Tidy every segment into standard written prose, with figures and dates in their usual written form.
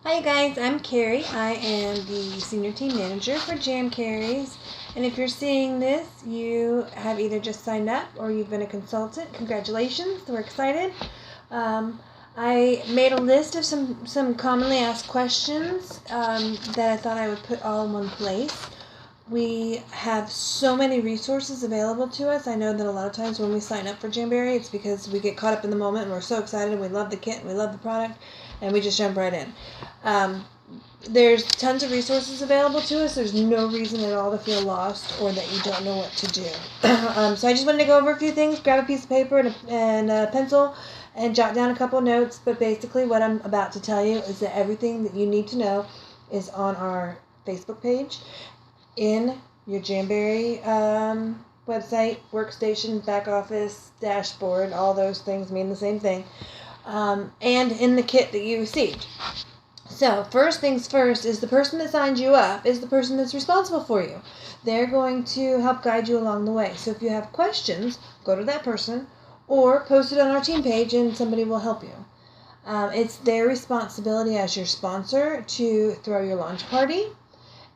Hi guys, I'm Carrie. I am the Senior Team Manager for Jamberries. And if you're seeing this, you have either just signed up or you've been a consultant. Congratulations, we're excited. I made a list of some commonly asked questions that I thought I would put all in one place. We have so many resources available to us. I know that a lot of times when we sign up for Jamberry, it's because we get caught up in the moment and we're so excited and we love the kit and we love the product and we just jump right in. There's tons of resources available to us. There's no reason at all to feel lost or that you don't know what to do. So I just wanted to go over a few things, grab a piece of paper and a pencil and jot down a couple of notes. But basically what I'm about to tell you is that everything that you need to know is on our Facebook page, in your Jamberry website, workstation, back office, dashboard. All those things mean the same thing. And in the kit that you received. So, first things first is the person that signed you up is the person that's responsible for you. They're going to help guide you along the way. So if you have questions, go to that person or post it on our team page and somebody will help you. It's their responsibility as your sponsor to throw your launch party,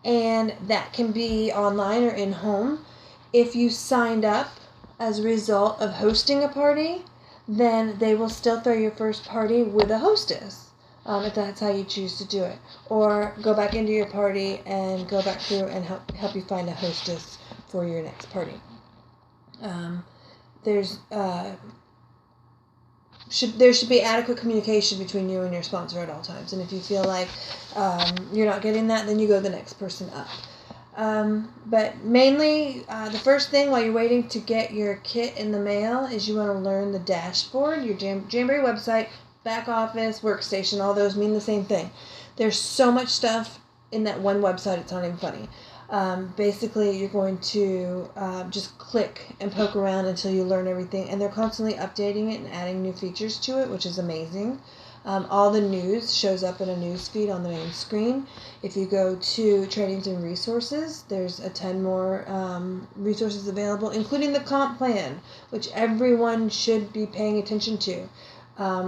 and that can be online or in home. If you signed up as a result of hosting a party, then they will still throw your first party with a hostess. If that's how you choose to do it. Or go back into your party and go back through and help you find a hostess for your next party. There should be adequate communication between you and your sponsor at all times. And if you feel like you're not getting that, then you go the next person up. But mainly, the first thing while you're waiting to get your kit in the mail is you want to learn the dashboard, your Jamberry website, back office, workstation. All those mean the same thing. There's so much stuff in that one website, it's not even funny. Basically, you're going to just click and poke around until you learn everything, and they're constantly updating it and adding new features to it, which is amazing. All the news shows up in a news feed on the main screen. If you go to Trainings and Resources, there's a ton more resources available, including the comp plan, which everyone should be paying attention to.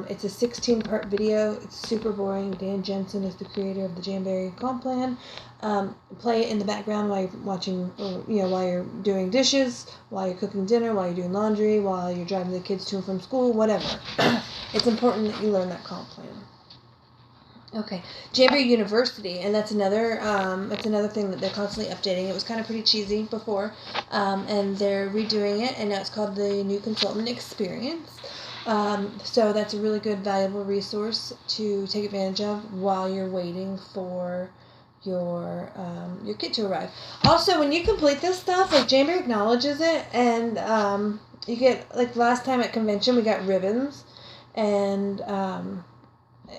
It's a 16-part video. It's super boring. Dan Jensen is the creator of the Jamberry comp plan. Play it in the background while you're watching, while you're doing dishes, while you're cooking dinner, while you're doing laundry, while you're driving the kids to and from school, whatever. It's important that you learn that comp plan. Okay, Jamberry University, and that's another thing that they're constantly updating. It was kind of pretty cheesy before, and they're redoing it, and now it's called the New Consultant Experience. So that's a really good, valuable resource to take advantage of while you're waiting for your kit to arrive. Also, when you complete this stuff, like Jamberry acknowledges it, and you get, like last time at convention, we got ribbons, and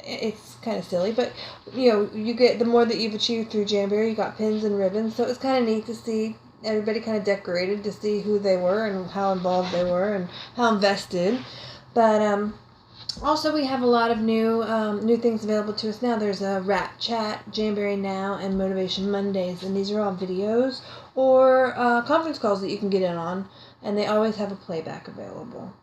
it's kind of silly, but you get, the more that you've achieved through Jamberry, you got pins and ribbons, so it was kind of neat to see everybody kind of decorated to see who they were and how involved they were and how invested. But also we have a lot of new things available to us now. There's a Rat Chat, Jamberry Now, and Motivation Mondays, and these are all videos or conference calls that you can get in on, and they always have a playback available.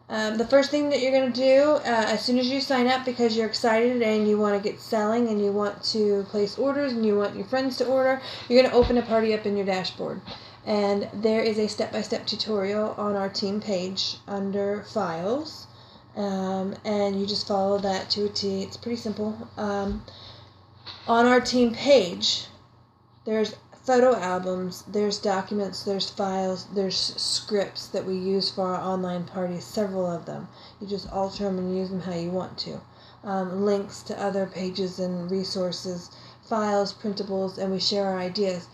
The first thing that you're going to do as soon as you sign up, because you're excited and you want to get selling and you want to place orders and you want your friends to order, you're going to open a party up in your dashboard. And there is a step-by-step tutorial on our team page under Files, and you just follow that to a T. It's pretty simple. On our team page, there's photo albums, there's documents, there's files, there's scripts that we use for our online parties, several of them. You just alter them and use them how you want to. Links to other pages and resources, files, printables, and we share our ideas.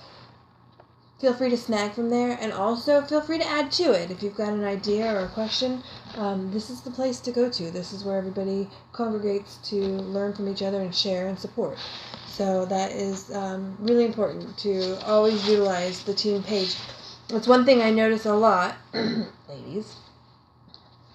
Feel free to snag from there, and also feel free to add to it. If you've got an idea or a question, this is the place to go to. This is where everybody congregates to learn from each other and share and support. So that is really important to always utilize the team page. It's one thing I notice a lot, ladies,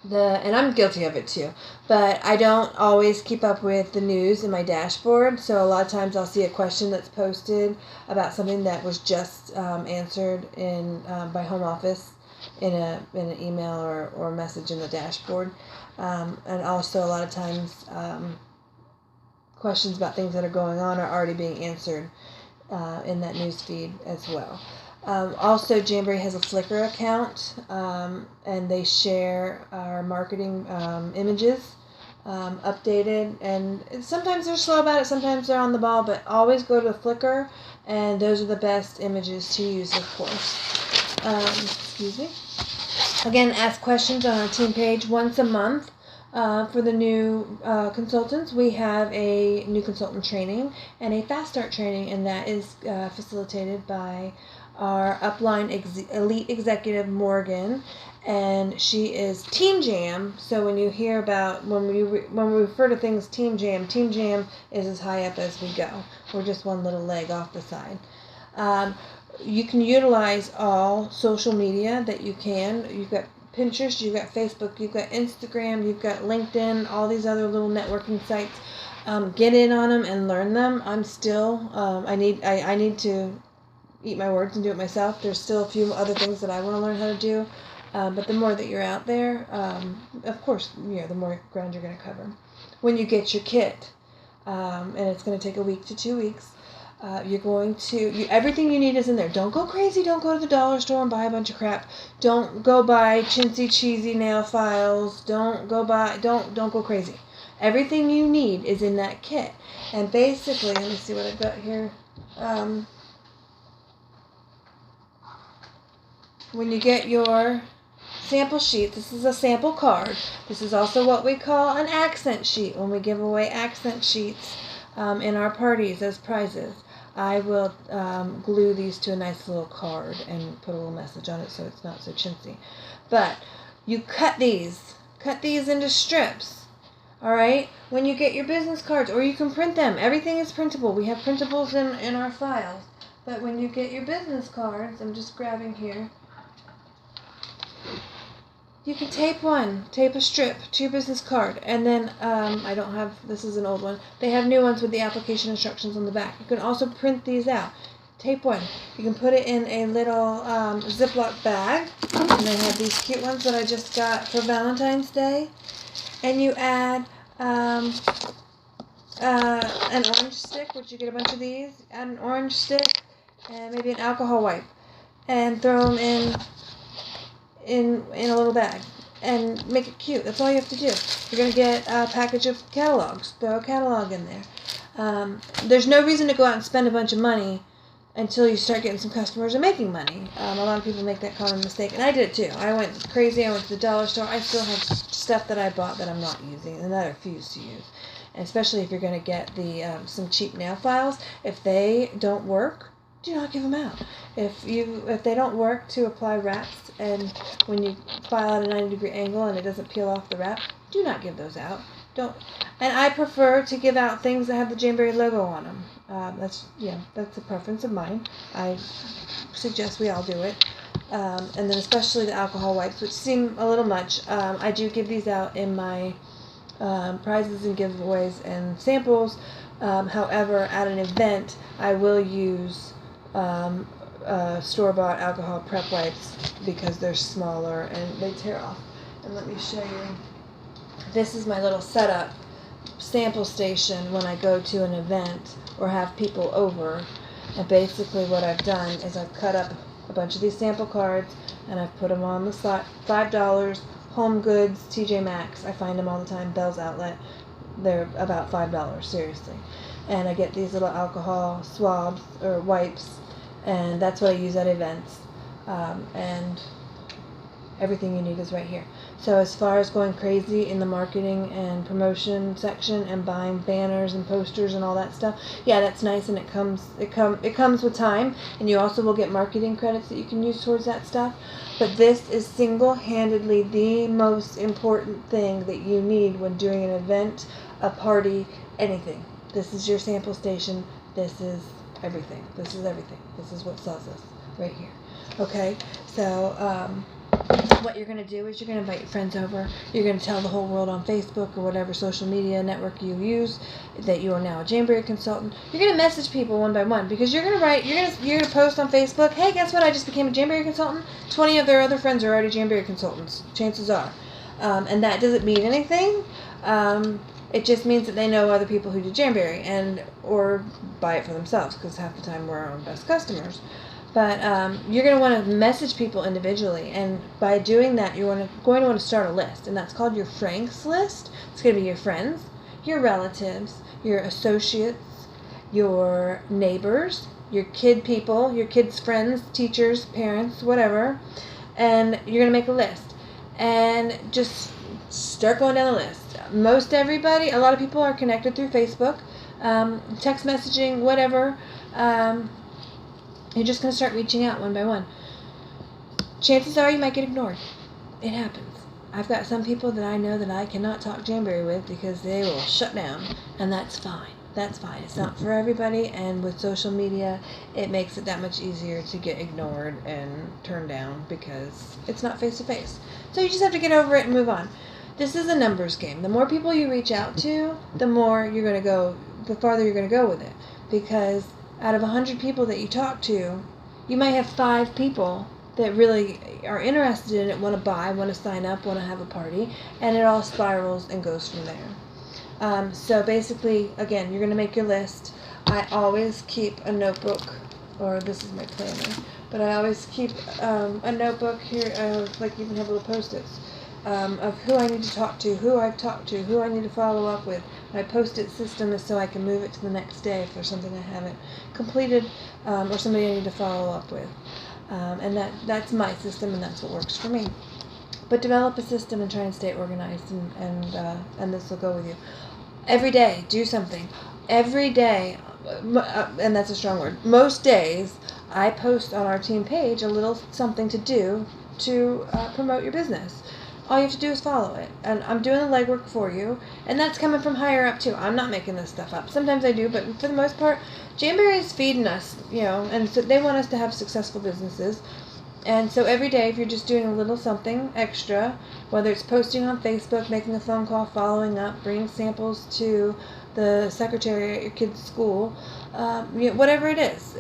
and I'm guilty of it too, but I don't always keep up with the news in my dashboard. So a lot of times I'll see a question that's posted about something that was just answered by home office in an email or message in the dashboard. And also a lot of times questions about things that are going on are already being answered in that news feed as well. Also, Jamberry has a Flickr account, and they share our marketing images, updated, and sometimes they're slow about it, sometimes they're on the ball, but always go to Flickr, and those are the best images to use, of course. Excuse me. Again, ask questions on our team page once a month. For the new consultants, we have a new consultant training and a fast start training, and that is facilitated by our upline elite executive, Morgan, and she is Team Jam. So when you hear about, when we refer to things Team Jam is as high up as we go. We're just one little leg off the side. You can utilize all social media that you can. You've got Pinterest, you've got Facebook, you've got Instagram, you've got LinkedIn, all these other little networking sites. Get in on them and learn them. I'm still, I need to eat my words and do it myself. There's still a few other things that I want to learn how to do. But the more that you're out there, of course, the more ground you're going to cover. When you get your kit, and it's going to take a week to 2 weeks, you're going to, everything you need is in there. Don't go crazy. Don't go to the dollar store and buy a bunch of crap. Don't go buy chintzy, cheesy nail files. Don't go crazy. Everything you need is in that kit. And basically, let me see what I've got here. When you get your sample sheet, this is a sample card. This is also what we call an accent sheet when we give away accent sheets in our parties as prizes. I will glue these to a nice little card and put a little message on it so it's not so chintzy. But you cut these into strips. All right? When you get your business cards, or you can print them. Everything is printable. We have printables in our files. But when you get your business cards, I'm just grabbing here. You can tape a strip to your business card, and then I don't have, this is an old one. They have new ones with the application instructions on the back. You can also print these out. Tape one. You can put it in a little Ziploc bag, and they have these cute ones that I just got for Valentine's Day. And you add an orange stick, which you get a bunch of these. Add an orange stick and maybe an alcohol wipe, and throw them in a little bag and make it cute. That's all you have to do. You're going to get a package of catalogs. Throw a catalog in there. There's no reason to go out and spend a bunch of money until you start getting some customers and making money. A lot of people make that common mistake, and I did it too. I went crazy. I went to the dollar store. I still have stuff that I bought that I'm not using and that I refuse to use. And especially if you're going to get the some cheap nail files, if they don't work, do not give them out. If they don't work to apply wraps, and when you file at a 90-degree angle and it doesn't peel off the wrap, do not give those out. Don't. And I prefer to give out things that have the Jamberry logo on them. That's a preference of mine. I suggest we all do it. And then especially the alcohol wipes, which seem a little much. I do give these out in my prizes and giveaways and samples. However, at an event, I will use store-bought alcohol prep wipes because they're smaller and they tear off. And let me show you. This is my little setup sample station when I go to an event or have people over. And basically what I've done is I've cut up a bunch of these sample cards and I've put them on the side. $5, Home Goods, TJ Maxx. I find them all the time. Bell's Outlet. They're about $5, seriously. And I get these little alcohol swabs or wipes, and that's what I use at events. And everything you need is right here. So as far as going crazy in the marketing and promotion section and buying banners and posters and all that stuff, yeah, that's nice, and it comes with time, and you also will get marketing credits that you can use towards that stuff. But this is single-handedly the most important thing that you need when doing an event, a party, anything. This is your sample station. This is everything. This is everything. This is what sells us right here. Okay, so what you're going to do is you're going to invite your friends over. You're going to tell the whole world on Facebook or whatever social media network you use that you are now a Jamberry consultant. You're going to message people one by one because you're going to write, you're going to post on Facebook, hey, guess what? I just became a Jamberry consultant. 20 of their other friends are already Jamberry consultants. Chances are. And that doesn't mean anything. It just means that they know other people who do Jamberry and or buy it for themselves, because half the time we're our own best customers. But you're going to want to message people individually, and by doing that, you're going to want to start a list, and that's called your Franks list. It's going to be your friends, your relatives, your associates, your neighbors, your people, your kids' friends, teachers, parents, whatever, and you're going to make a list and just start going down the list. Most everybody, a lot of people are connected through Facebook, text messaging, whatever. You're just going to start reaching out one by one. Chances are you might get ignored. It happens. I've got some people that I know that I cannot talk Jamberry with because they will shut down, and that's fine. That's fine. It's not for everybody, and with social media, it makes it that much easier to get ignored and turned down because it's not face-to-face. So you just have to get over it and move on. This is a numbers game. The more people you reach out to, the more you're going to go, the farther you're going to go with it. Because out of 100 people that you talk to, you might have 5 people that really are interested in it, want to buy, want to sign up, want to have a party, and it all spirals and goes from there. So basically, again, you're going to make your list. I always keep a notebook, or this is my planner, but I always keep a notebook here, like even have little Post-its, of who I need to talk to, who I've talked to, who I need to follow up with. My Post-it system is so I can move it to the next day if there's something I haven't completed, or somebody I need to follow up with. And that's my system, and that's what works for me. But develop a system and try and stay organized, and this will go with you. Every day, do something. Every day, and that's a strong word. Most days, I post on our team page a little something to do to promote your business. All you have to do is follow it. And I'm doing the legwork for you, and that's coming from higher up too. I'm not making this stuff up. Sometimes I do, but for the most part, Jamberry is feeding us, and so they want us to have successful businesses. And so every day, if you're just doing a little something extra, whether it's posting on Facebook, making a phone call, following up, bringing samples to the secretary at your kid's school, whatever it is,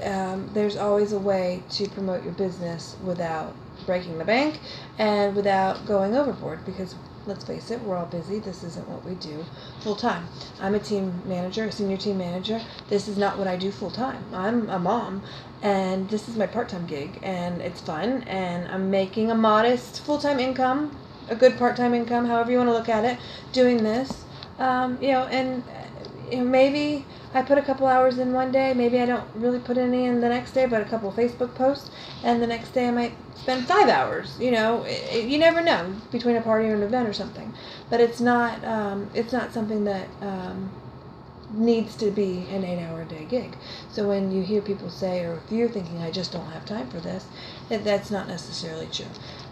there's always a way to promote your business without breaking the bank and without going overboard, because let's face it, we're all busy. This isn't what we do full time. I'm a team manager, a senior team manager. This is not what I do full time. I'm a mom, and this is my part-time gig, and it's fun, and I'm making a modest full-time income, a good part-time income, however you want to look at it, doing this. And maybe I put a couple hours in one day, maybe I don't really put any in the next day, but a couple of Facebook posts, and the next day I might spend 5 hours. You never know, between a party or an event or something. But it's not something that needs to be an 8-hour-a-day gig. So when you hear people say, or if you're thinking, I just don't have time for this, that's not necessarily true.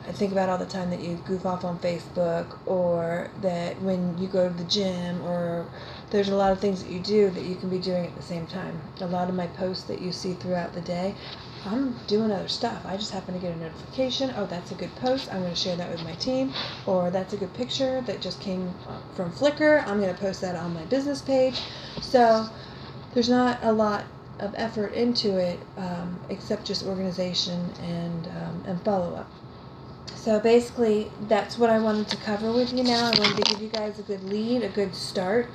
I think about all the time that you goof off on Facebook, or that when you go to the gym, or there's a lot of things that you do that you can be doing at the same time. A lot of my posts that you see throughout the day, I'm doing other stuff. I just happen to get a notification. Oh, that's a good post. I'm going to share that with my team. Or that's a good picture that just came from Flickr. I'm going to post that on my business page. So there's not a lot of effort into it, except just organization and follow-up. So basically, that's what I wanted to cover with you now. I wanted to give you guys a good lead, a good start.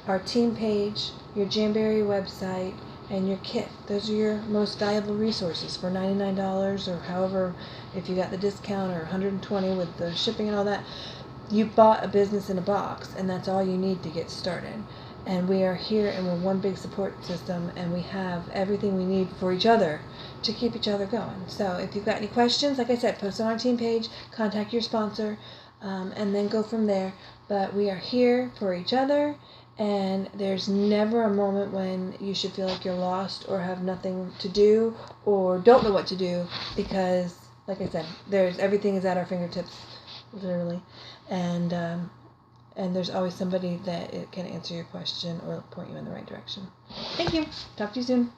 Our team page, your Jamberry website, and your kit. Those are your most valuable resources for $99, or however, if you got the discount, or $120 with the shipping and all that. You bought a business in a box, and that's all you need to get started. And we are here, and we're one big support system, and we have everything we need for each other to keep each other going. So if you've got any questions, like I said, post on our team page, contact your sponsor, and then go from there. But we are here for each other, and there's never a moment when you should feel like you're lost or have nothing to do or don't know what to do, because, like I said, everything is at our fingertips, literally, and there's always somebody that can answer your question or point you in the right direction. Thank you. Talk to you soon.